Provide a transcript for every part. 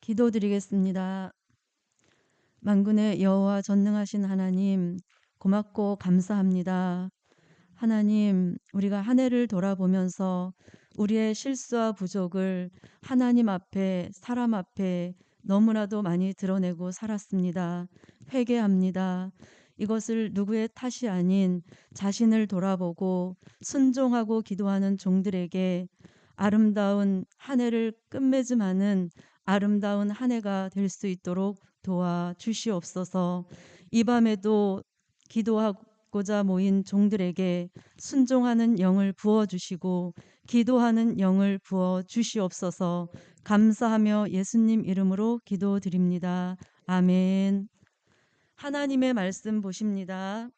기도드리겠습니다. 만군의 여호와 전능하신 하나님, 고맙고 감사합니다. 하나님, 우리가 한 해를 돌아보면서 우리의 실수와 부족을 하나님 앞에, 사람 앞에 너무나도 많이 드러내고 살았습니다. 회개합니다. 이것을 누구의 탓이 아닌 자신을 돌아보고 순종하고 기도하는 종들에게 아름다운 한 해를 끝맺음하는 아름다운 한 해가 될 수 있도록 도와 주시옵소서. 이 밤에도 기도하고자 모인 종들에게 순종하는 영을 부어 주시고 기도하는 영을 부어 주시옵소서. 감사하며 예수님 이름으로 기도드립니다. 아멘. 하나님의 말씀 보십니다.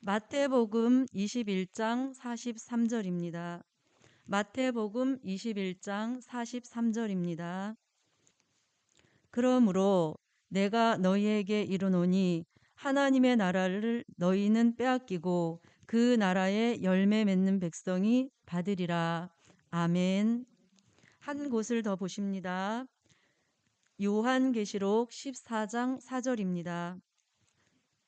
마태복음 21장 43절입니다. 마태복음 21장 43절입니다. 그러므로 내가 너희에게 이르노니 하나님의 나라를 너희는 빼앗기고 그 나라의 열매 맺는 백성이 받으리라. 아멘. 한 곳을 더 보십니다. 요한계시록 14장 4절입니다.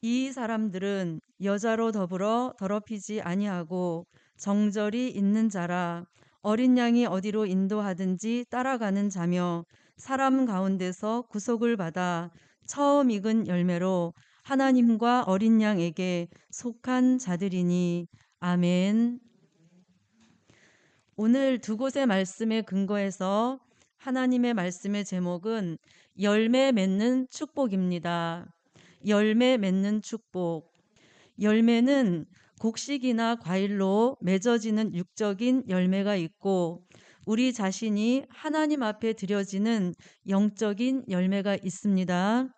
이 사람들은 여자로 더불어 더럽히지 아니하고 정절이 있는 자라. 어린 양이 어디로 인도하든지 따라가는 자며 사람 가운데서 구속을 받아 처음 익은 열매로 하나님과 어린 양에게 속한 자들이니. 아멘. 오늘 두 곳의 말씀에 근거해서 하나님의 말씀의 제목은 열매 맺는 축복입니다. 열매 맺는 축복. 열매는 곡식이나 과일로 맺어지는 육적인 열매가 있고 우리 자신이 하나님 앞에 드려지는 영적인 열매가 있습니다.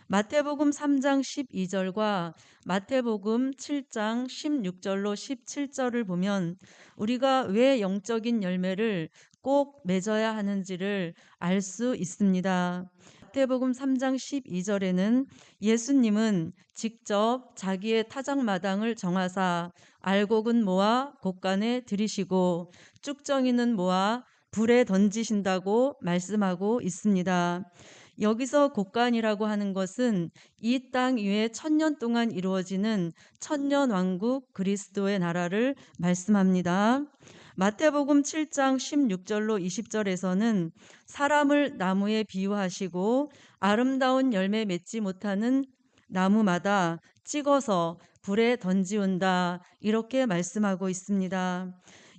마태복음 3장 12절과 마태복음 7장 16절로 17절을 보면 우리가 왜 영적인 열매를 꼭 맺어야 하는지를 알 수 있습니다. 마태복음 3장 12절에는 예수님은 직접 자기의 타작마당을 정하사 알곡은 모아 곳간에 들이시고 쭉정이는 모아 불에 던지신다고 말씀하고 있습니다. 여기서 곡간이라고 하는 것은 이 땅 위에 1000년 동안 이루어지는 천년왕국 그리스도의 나라를 말씀합니다. 마태복음 7장 16절로 20절에서는 사람을 나무에 비유하시고 아름다운 열매 맺지 못하는 나무마다 찍어서 불에 던지운다 이렇게 말씀하고 있습니다.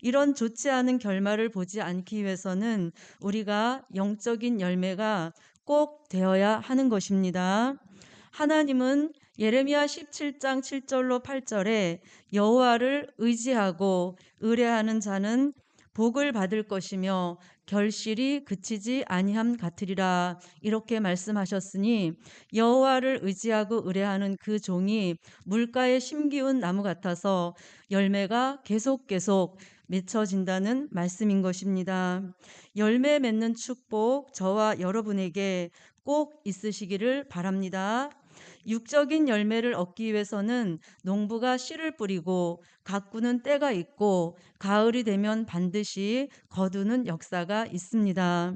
이런 좋지 않은 결말을 보지 않기 위해서는 우리가 영적인 열매가 꼭 되어야 하는 것입니다. 하나님은 예레미야 17장 7절로 8절에 여호와를 의지하고 의뢰하는 자는 복을 받을 것이며 결실이 그치지 아니함 같으리라 이렇게 말씀하셨으니 여호와를 의지하고 의뢰하는 그 종이 물가에 심기운 나무 같아서 열매가 계속 맺혀진다는 말씀인 것입니다. 열매 맺는 축복 저와 여러분에게 꼭 있으시기를 바랍니다. 육적인 열매를 얻기 위해서는 농부가 씨를 뿌리고 가꾸는 때가 있고 가을이 되면 반드시 거두는 역사가 있습니다.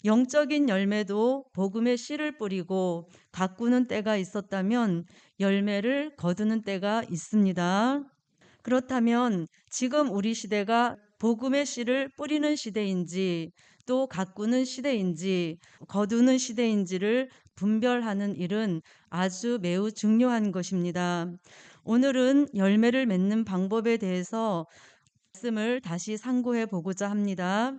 영적인 열매도 복음의 씨를 뿌리고 가꾸는 때가 있었다면 열매를 거두는 때가 있습니다. 그렇다면 지금 우리 시대가 복음의 씨를 뿌리는 시대인지 또 가꾸는 시대인지 거두는 시대인지를 분별하는 일은 아주 매우 중요한 것입니다. 오늘은 열매를 맺는 방법에 대해서 말씀을 다시 상고해 보고자 합니다.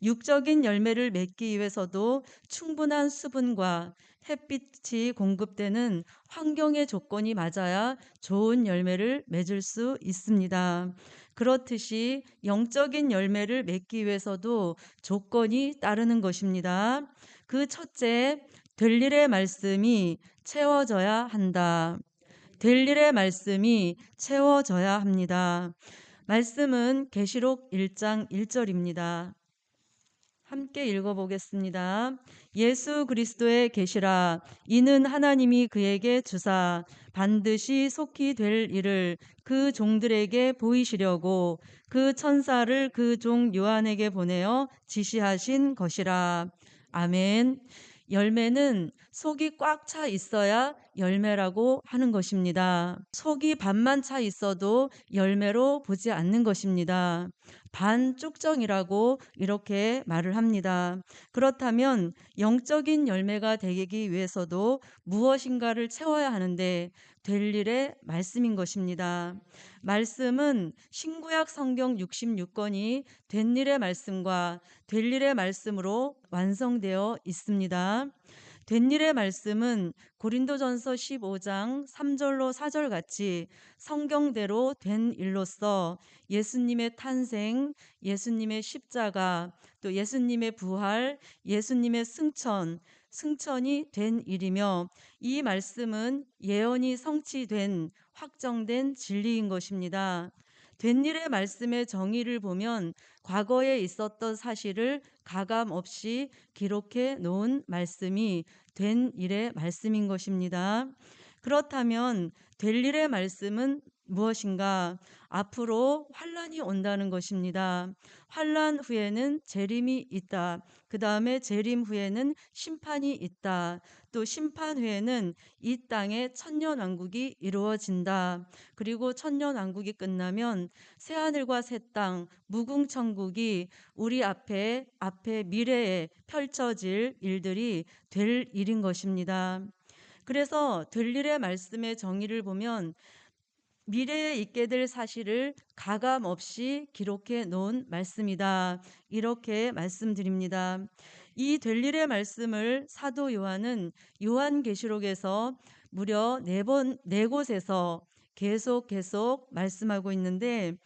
육적인 열매를 맺기 위해서도 충분한 수분과 햇빛이 공급되는 환경의 조건이 맞아야 좋은 열매를 맺을 수 있습니다. 그렇듯이 영적인 열매를 맺기 위해서도 조건이 따르는 것입니다. 그 첫째, 될 일의 말씀이 채워져야 한다. 될 일의 말씀이 채워져야 합니다. 말씀은 계시록 1장 1절입니다. 함께 읽어보겠습니다. 예수 그리스도의 계시라. 이는 하나님이 그에게 주사 반드시 속히 될 일을 그 종들에게 보이시려고 그 천사를 그 종 요한에게 보내어 지시하신 것이라. 아멘. 열매는 속이 꽉 차 있어야 열매라고 하는 것입니다. 속이 반만 차 있어도 열매로 보지 않는 것입니다. 반쪽정이라고 이렇게 말을 합니다. 그렇다면 영적인 열매가 되기 위해서도 무엇인가를 채워야 하는데 될 일의 말씀인 것입니다. 말씀은 신구약 성경 66권이 된 일의 말씀과 될 일의 말씀으로 완성되어 있습니다. 된 일의 말씀은 고린도전서 15장 3절로 4절 같이 성경대로 된 일로서 예수님의 탄생, 예수님의 십자가, 또 예수님의 부활, 예수님의 승천이 된 일이며 이 말씀은 예언이 성취된 확정된 진리인 것입니다. 된 일의 말씀의 정의를 보면 과거에 있었던 사실을 가감 없이 기록해 놓은 말씀이 된 일의 말씀인 것입니다. 그렇다면 될 일의 말씀은 무엇인가? 앞으로 환란이 온다는 것입니다. 환란 후에는 재림이 있다. 그 다음에 재림 후에는 심판이 있다. 또 심판 후에는 이 땅에 천년왕국이 이루어진다. 그리고 천년왕국이 끝나면 새하늘과 새 땅, 무궁천국이 우리 앞에 미래에 펼쳐질 일들이 될 일인 것입니다. 그래서 될 일의 말씀의 정의를 보면 미래에 있게 될 사실을 가감 없이 기록해 놓은 말씀이다. 이렇게 말씀드립니다. 이 될 일의 말씀을 사도 요한은 요한계시록에서 무려 네 곳에서 계속 말씀하고 있는데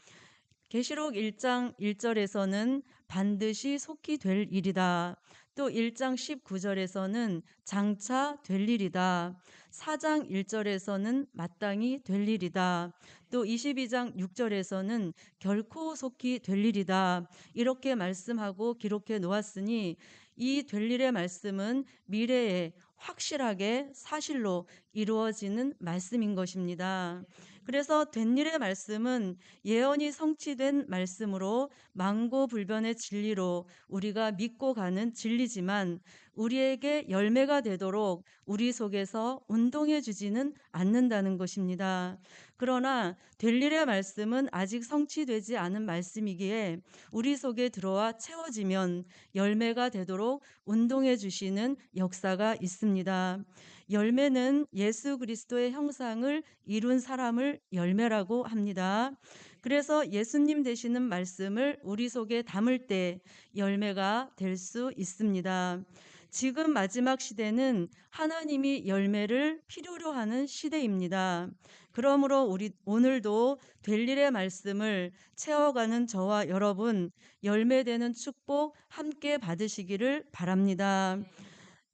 계시록 1장 1절에서는 반드시 속히 될 일이다. 또 1장 19절에서는 장차 될 일이다. 4장 1절에서는 마땅히 될 일이다. 또 22장 6절에서는 결코 속히 될 일이다. 이렇게 말씀하고 기록해 놓았으니 이 될 일의 말씀은 미래에 확실하게 사실로 이루어지는 말씀인 것입니다. 그래서 된 일의 말씀은 예언이 성취된 말씀으로 망고불변의 진리로 우리가 믿고 가는 진리지만 우리에게 열매가 되도록 우리 속에서 운동해 주지는 않는다는 것입니다. 그러나 될 일의 말씀은 아직 성취되지 않은 말씀이기에 우리 속에 들어와 채워지면 열매가 되도록 운동해 주시는 역사가 있습니다. 열매는 예수 그리스도의 형상을 이룬 사람을 열매라고 합니다. 그래서 예수님 되시는 말씀을 우리 속에 담을 때 열매가 될 수 있습니다. 지금 마지막 시대는 하나님이 열매를 필요로 하는 시대입니다. 그러므로 우리 오늘도 될 일의 말씀을 채워가는 저와 여러분 열매되는 축복 함께 받으시기를 바랍니다.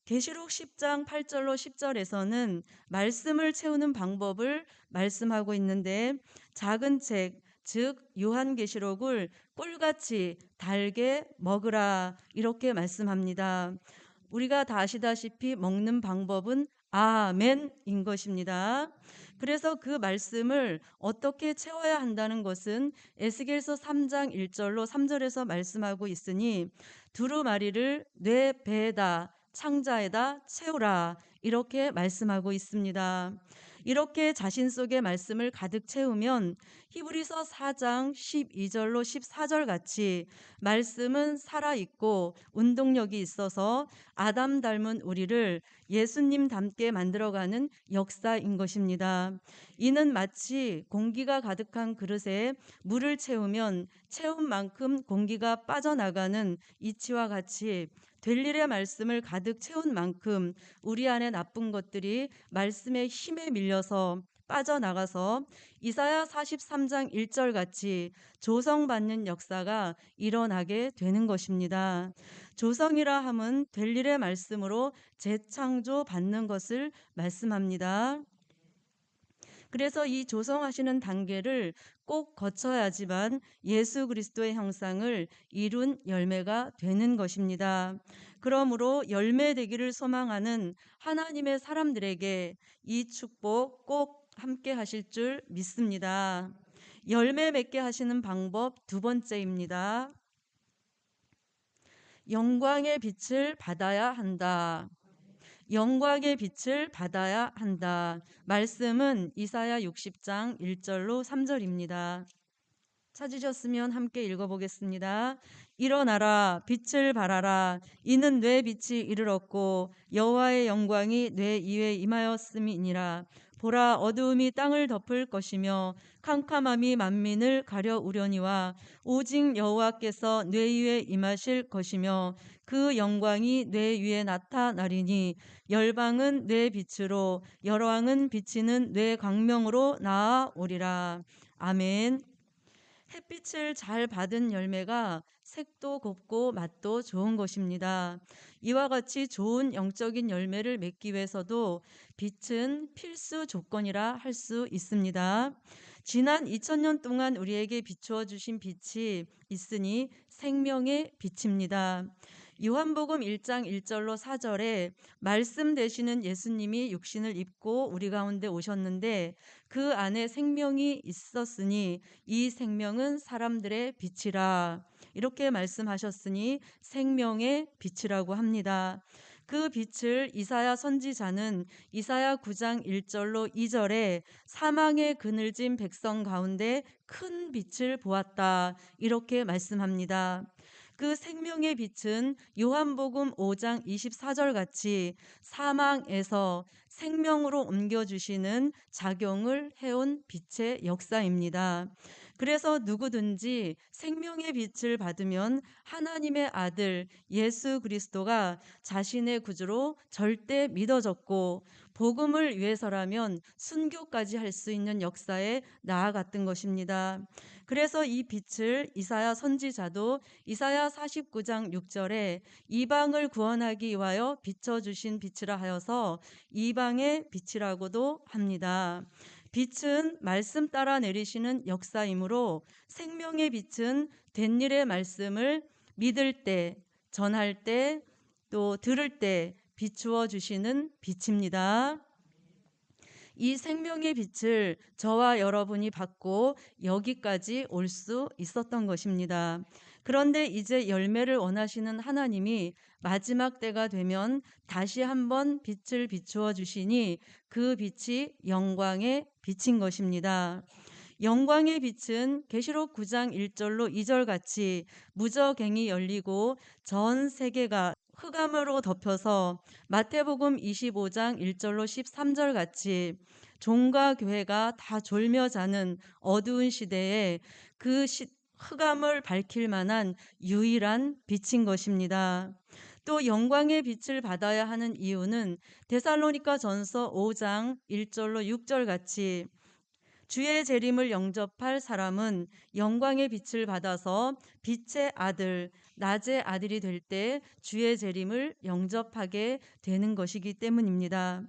계시록 10장 8절로 10절에서는 말씀을 채우는 방법을 말씀하고 있는데 작은 책, 즉 요한계시록을 꿀같이 달게 먹으라 이렇게 말씀합니다. 우리가 다 아시다시피 먹는 방법은 아멘인 것입니다. 그래서 그 말씀을 어떻게 채워야 한다는 것은 에스겔서 3장 1절로 3절에서 말씀하고 있으니 두루마리를 뇌 배에다 창자에다 채우라 이렇게 말씀하고 있습니다. 이렇게 자신 속의 말씀을 가득 채우면 히브리서 4장 12절로 14절 같이 말씀은 살아있고 운동력이 있어서 아담 닮은 우리를 예수님 닮게 만들어가는 역사인 것입니다. 이는 마치 공기가 가득한 그릇에 물을 채우면 채운 만큼 공기가 빠져나가는 이치와 같이 될 일의 말씀을 가득 채운 만큼 우리 안에 나쁜 것들이 말씀의 힘에 밀려서 빠져나가서 이사야 43장 1절 같이 조성받는 역사가 일어나게 되는 것입니다. 조성이라 함은 될 일의 말씀으로 재창조 받는 것을 말씀합니다. 그래서 이 조성하시는 단계를 꼭 거쳐야지만 예수 그리스도의 형상을 이룬 열매가 되는 것입니다. 그러므로 열매 되기를 소망하는 하나님의 사람들에게 이 축복 꼭 함께 하실 줄 믿습니다. 열매 맺게 하시는 방법 두 번째입니다. 영광의 빛을 받아야 한다. 영광의 빛을 받아야 한다. 말씀은 이사야 60장 1절로 3절입니다. 찾으셨으면 함께 읽어보겠습니다. 일어나라, 빛을 발하라. 이는 내 빛이 이르렀고 여호와의 영광이 내 위에 임하였음이니라. 보라, 어두움이 땅을 덮을 것이며 캄캄함이 만민을 가려우려니와 오직 여호와께서 내 위에 임하실 것이며 그 영광이 내 위에 나타나리니 열방은 내 빛으로 열왕은 비치는 내 광명으로 나아오리라. 아멘. 햇빛을 잘 받은 열매가 색도 곱고 맛도 좋은 것입니다. 이와 같이 좋은 영적인 열매를 맺기 위해서도 빛은 필수 조건이라 할 수 있습니다. 지난 2000년 동안 우리에게 비추어 주신 빛이 있으니 생명의 빛입니다. 요한복음 1장 1절로 4절에 말씀 되시는 예수님이 육신을 입고 우리 가운데 오셨는데 그 안에 생명이 있었으니 이 생명은 사람들의 빛이라. 이렇게 말씀하셨으니 생명의 빛이라고 합니다. 그 빛을 이사야 선지자는 이사야 9장 1절로 2절에 사망의 그늘진 백성 가운데 큰 빛을 보았다. 이렇게 말씀합니다. 그 생명의 빛은 요한복음 5장 24절 같이 사망에서 생명으로 옮겨주시는 작용을 해온 빛의 역사입니다. 그래서 누구든지 생명의 빛을 받으면 하나님의 아들 예수 그리스도가 자신의 구주로 절대 믿어졌고 복음을 위해서라면 순교까지 할 수 있는 역사에 나아갔던 것입니다. 그래서 이 빛을 이사야 선지자도 이사야 49장 6절에 이방을 구원하기 위하여 비춰주신 빛이라 하여서 이방의 빛이라고도 합니다. 빛은 말씀 따라 내리시는 역사이므로 생명의 빛은 된 일의 말씀을 믿을 때, 전할 때, 또 들을 때 비추어 주시는 빛입니다. 이 생명의 빛을 저와 여러분이 받고 여기까지 올 수 있었던 것입니다. 그런데 이제 열매를 원하시는 하나님이 마지막 때가 되면 다시 한번 빛을 비추어 주시니 그 빛이 영광의 빛인 것입니다. 영광의 빛은 계시록 9장 1절로 2절 같이 무저갱이 열리고 전 세계가 흑암으로 덮여서 마태복음 25장 1절로 13절 같이 종과 교회가 다 졸며 자는 어두운 시대에 그 흑암을 밝힐 만한 유일한 빛인 것입니다. 또 영광의 빛을 받아야 하는 이유는 데살로니가 전서 5장 1절로 6절 같이 주의 재림을 영접할 사람은 영광의 빛을 받아서 빛의 아들, 낮의 아들이 될 때 주의 재림을 영접하게 되는 것이기 때문입니다.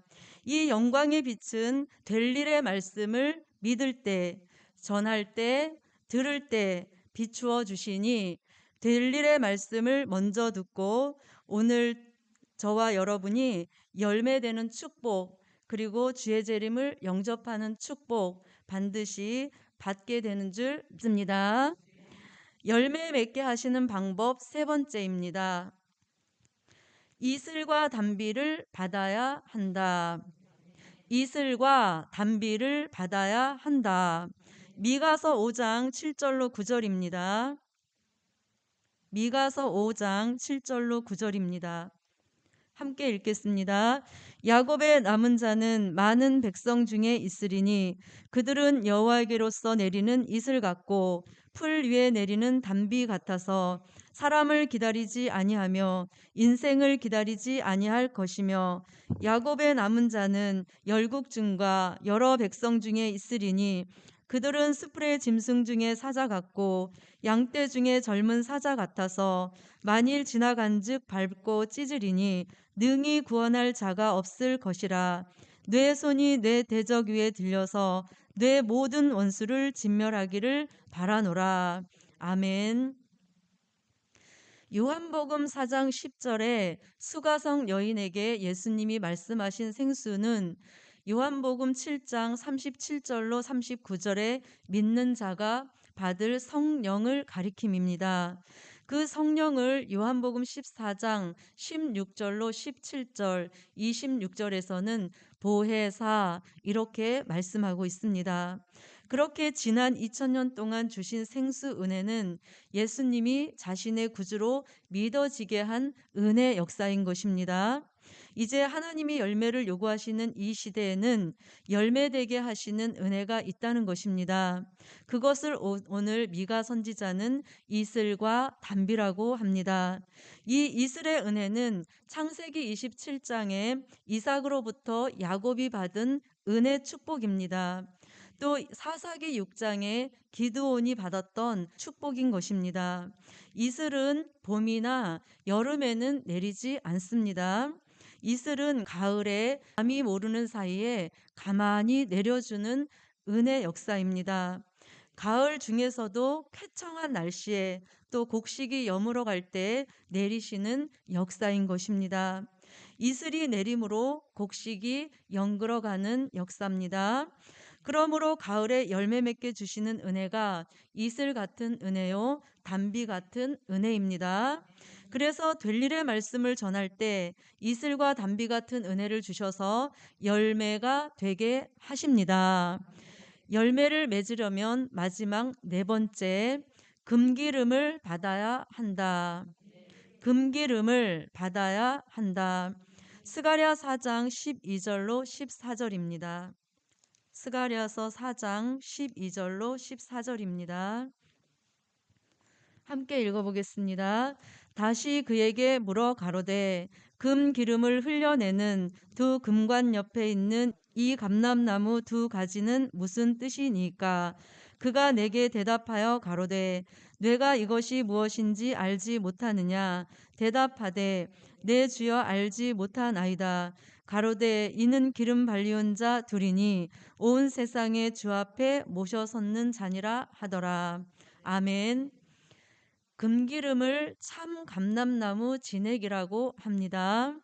이 영광의 빛은 될 일의 말씀을 믿을 때, 전할 때, 들을 때 비추어 주시니 될 일의 말씀을 먼저 듣고 오늘 저와 여러분이 열매되는 축복, 그리고 주의 재림을 영접하는 축복 반드시 받게 되는 줄 믿습니다. 열매 맺게 하시는 방법 세 번째입니다. 이슬과 단비를 받아야 한다. 이슬과 단비를 받아야 한다. 미가서 5장 7절로 9절입니다. 미가서 5장 7절로 9절입니다. 함께 읽겠습니다. 야곱의 남은 자는 많은 백성 중에 있으리니 그들은 여호와에게로서 내리는 이슬 같고 풀 위에 내리는 단비 같아서 사람을 기다리지 아니하며 인생을 기다리지 아니할 것이며 야곱의 남은 자는 열국 중과 여러 백성 중에 있으리니 그들은 수풀의 짐승 중에 사자 같고 양떼 중에 젊은 사자 같아서 만일 지나간즉 밟고 찢으리니 능히 구원할 자가 없을 것이라. 내 손이 내 대적 위에 들려서 내 모든 원수를 진멸하기를 바라노라. 아멘. 요한복음 4장 10절에 수가성 여인에게 예수님이 말씀하신 생수는 요한복음 7장 37절로 39절에 믿는 자가 받을 성령을 가리킴입니다. 그 성령을 요한복음 14장 16절로 17절, 26절에서는 보혜사 이렇게 말씀하고 있습니다. 그렇게 지난 2000년 동안 주신 생수 은혜는 예수님이 자신의 구주로 믿어지게 한 은혜 역사인 것입니다. 이제 하나님이 열매를 요구하시는 이 시대에는 열매되게 하시는 은혜가 있다는 것입니다. 그것을 오늘 미가 선지자는 이슬과 담비라고 합니다. 이 이슬의 은혜는 창세기 27장에 이삭으로부터 야곱이 받은 은혜 축복입니다. 또 사사기 6장에 기드온이 받았던 축복인 것입니다. 이슬은 봄이나 여름에는 내리지 않습니다. 이슬은 가을에 밤이 모르는 사이에 가만히 내려주는 은혜 역사입니다. 가을 중에서도 쾌청한 날씨에 또 곡식이 여물어 갈 때 내리시는 역사인 것입니다. 이슬이 내림으로 곡식이 연그러가는 역사입니다. 그러므로 가을에 열매 맺게 주시는 은혜가 이슬 같은 은혜요, 담비 같은 은혜입니다. 그래서 될 일의 말씀을 전할 때 이슬과 담비 같은 은혜를 주셔서 열매가 되게 하십니다. 열매를 맺으려면 마지막 네 번째, 금기름을 받아야 한다. 금기름을 받아야 한다. 스가랴 4장 12절로 14절입니다. 스가랴서 4장 12절로 14절입니다. 함께 읽어보겠습니다. 다시 그에게 물어 가로되 금 기름을 흘려내는 두 금관 옆에 있는 이 감람나무 두 가지는 무슨 뜻이니까? 그가 내게 대답하여 가로되 내가 이것이 무엇인지 알지 못하느냐? 대답하되 내 주여 알지 못하나이다. 가로되 이는 기름 발리온 자 둘이니 온 세상의 주 앞에 모셔 섰는 자니라 하더라. 아멘. 금기름을 참 감람나무 진액이라고 합니다.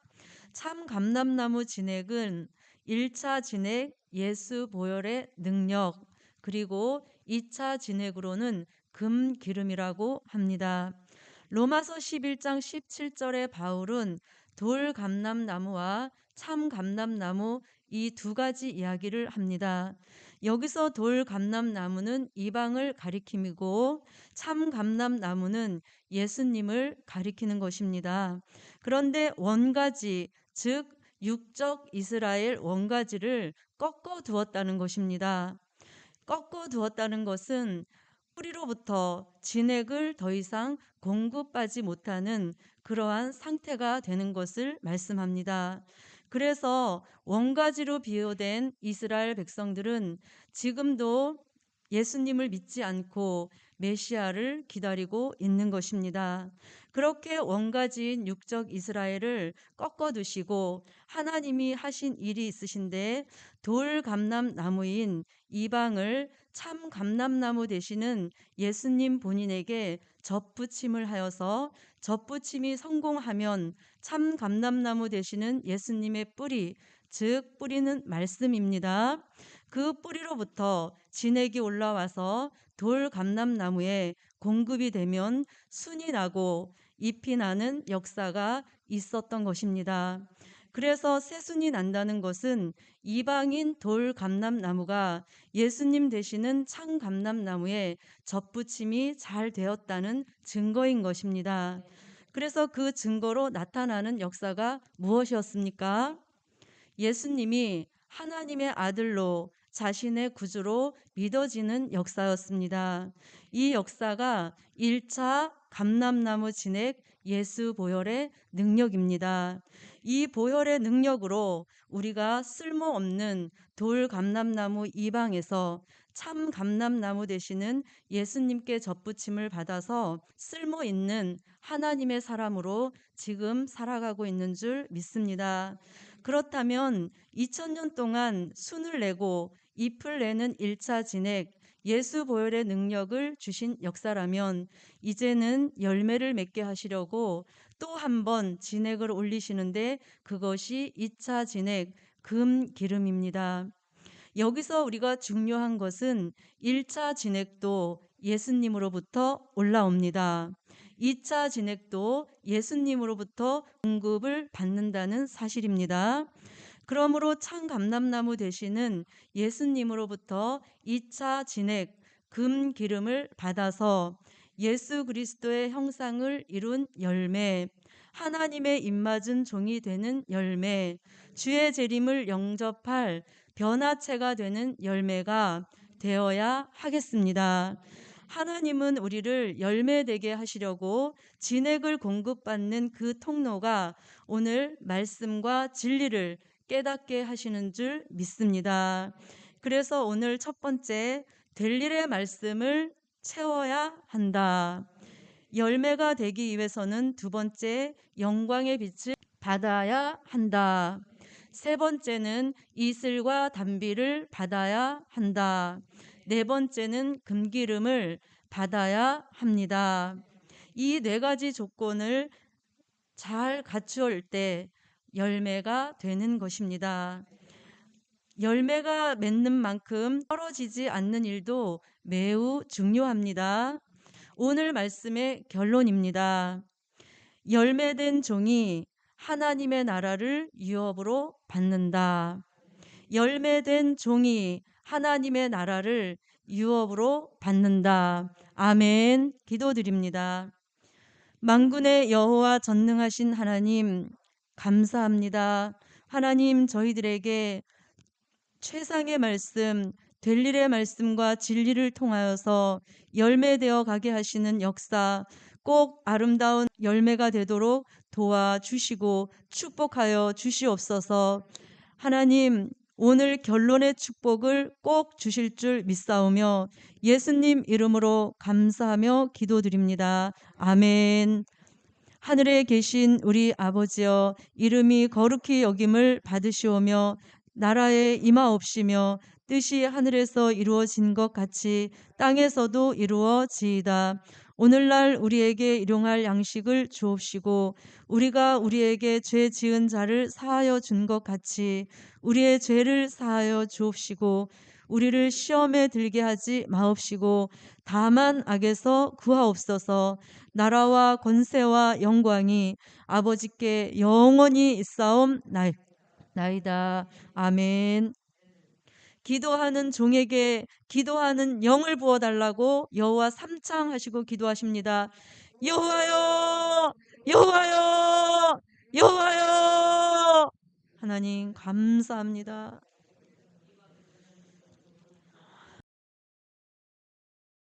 참 감람나무 진액은 1차 진액 예수 보혈의 능력, 그리고 2차 진액으로는 금기름이라고 합니다. 로마서 11장 17절에 바울은 돌 감람나무와 참 감람나무 이 두 가지 이야기를 합니다. 여기서 돌 감람나무는 이방을 가리킴이고 참 감람나무는 예수님을 가리키는 것입니다. 그런데 원가지, 즉 육적 이스라엘 원가지를 꺾어 두었다는 것입니다. 꺾어 두었다는 것은 뿌리로부터 진액을 더 이상 공급하지 못하는 그러한 상태가 되는 것을 말씀합니다. 그래서 원가지로 비유된 이스라엘 백성들은 지금도 예수님을 믿지 않고 메시아를 기다리고 있는 것입니다. 그렇게 원가지인 육적 이스라엘을 꺾어두시고 하나님이 하신 일이 있으신데 돌 감람나무인 이방을 참 감람나무 되시는 예수님 본인에게 접붙임을 하여서 접붙임이 성공하면 참 감람나무 되시는 예수님의 뿌리, 즉 뿌리는 말씀입니다. 그 뿌리로부터 진액이 올라와서 돌 감람나무에 공급이 되면 순이 나고 잎이 나는 역사가 있었던 것입니다. 그래서 새순이 난다는 것은 이방인 돌 감람나무가 예수님 되시는 참 감람나무에 접붙임이 잘 되었다는 증거인 것입니다. 그래서 그 증거로 나타나는 역사가 무엇이었습니까? 예수님이 하나님의 아들로 자신의 구주로 믿어지는 역사였습니다. 이 역사가 1차 감람나무 진액 예수 보혈의 능력입니다. 이 보혈의 능력으로 우리가 쓸모없는 돌 감람나무 이방에서 참 감람나무 되시는 예수님께 접붙임을 받아서 쓸모 있는 하나님의 사람으로 지금 살아가고 있는 줄 믿습니다. 그렇다면 2000년 동안 순을 내고 잎을 내는 1차 진액, 예수 보혈의 능력을 주신 역사라면 이제는 열매를 맺게 하시려고 또 한 번 진액을 올리시는데 그것이 2차 진액, 금 기름입니다. 여기서 우리가 중요한 것은 1차 진액도 예수님으로부터 올라옵니다. 2차 진액도 예수님으로부터 공급을 받는다는 사실입니다. 그러므로 참 감람나무 되시는 예수님으로부터 2차 진액, 금 기름을 받아서 예수 그리스도의 형상을 이룬 열매, 하나님의 입맞은 종이 되는 열매, 주의 재림을 영접할 변화체가 되는 열매가 되어야 하겠습니다. 하나님은 우리를 열매되게 하시려고 진액을 공급받는 그 통로가 오늘 말씀과 진리를 깨닫게 하시는 줄 믿습니다. 그래서 오늘 첫 번째, 될 일의 말씀을 채워야 한다. 열매가 되기 위해서는 두 번째, 영광의 빛을 받아야 한다. 세 번째는 이슬과 단비를 받아야 한다. 네 번째는 금기름을 받아야 합니다. 이 네 가지 조건을 잘 갖추을 때 열매가 되는 것입니다. 열매가 맺는 만큼 떨어지지 않는 일도 매우 중요합니다. 오늘 말씀의 결론입니다. 열매된 종이 하나님의 나라를 유업으로 받는다. 열매된 종이 하나님의 나라를 유업으로 받는다. 아멘. 기도드립니다. 만군의 여호와 전능하신 하나님, 감사합니다. 하나님, 저희들에게 최상의 말씀, 될 일의 말씀과 진리를 통하여서 열매되어 가게 하시는 역사, 꼭 아름다운 열매가 되도록 도와주시고 축복하여 주시옵소서. 하나님, 오늘 결론의 축복을 꼭 주실 줄 믿사오며 예수님 이름으로 감사하며 기도드립니다. 아멘. 하늘에 계신 우리 아버지여, 이름이 거룩히 여김을 받으시오며 나라에 임하옵시며 뜻이 하늘에서 이루어진 것 같이 땅에서도 이루어지이다. 오늘날 우리에게 일용할 양식을 주옵시고 우리가 우리에게 죄 지은 자를 사하여 준 것 같이 우리의 죄를 사하여 주옵시고 우리를 시험에 들게 하지 마옵시고 다만 악에서 구하옵소서. 나라와 권세와 영광이 아버지께 영원히 있사옵나이다. 아멘. 기도하는 종에게 기도하는 영을 부어달라고 여호와 삼창하시고 기도하십니다. 여호와여, 여호와여, 여호와여. 하나님 감사합니다.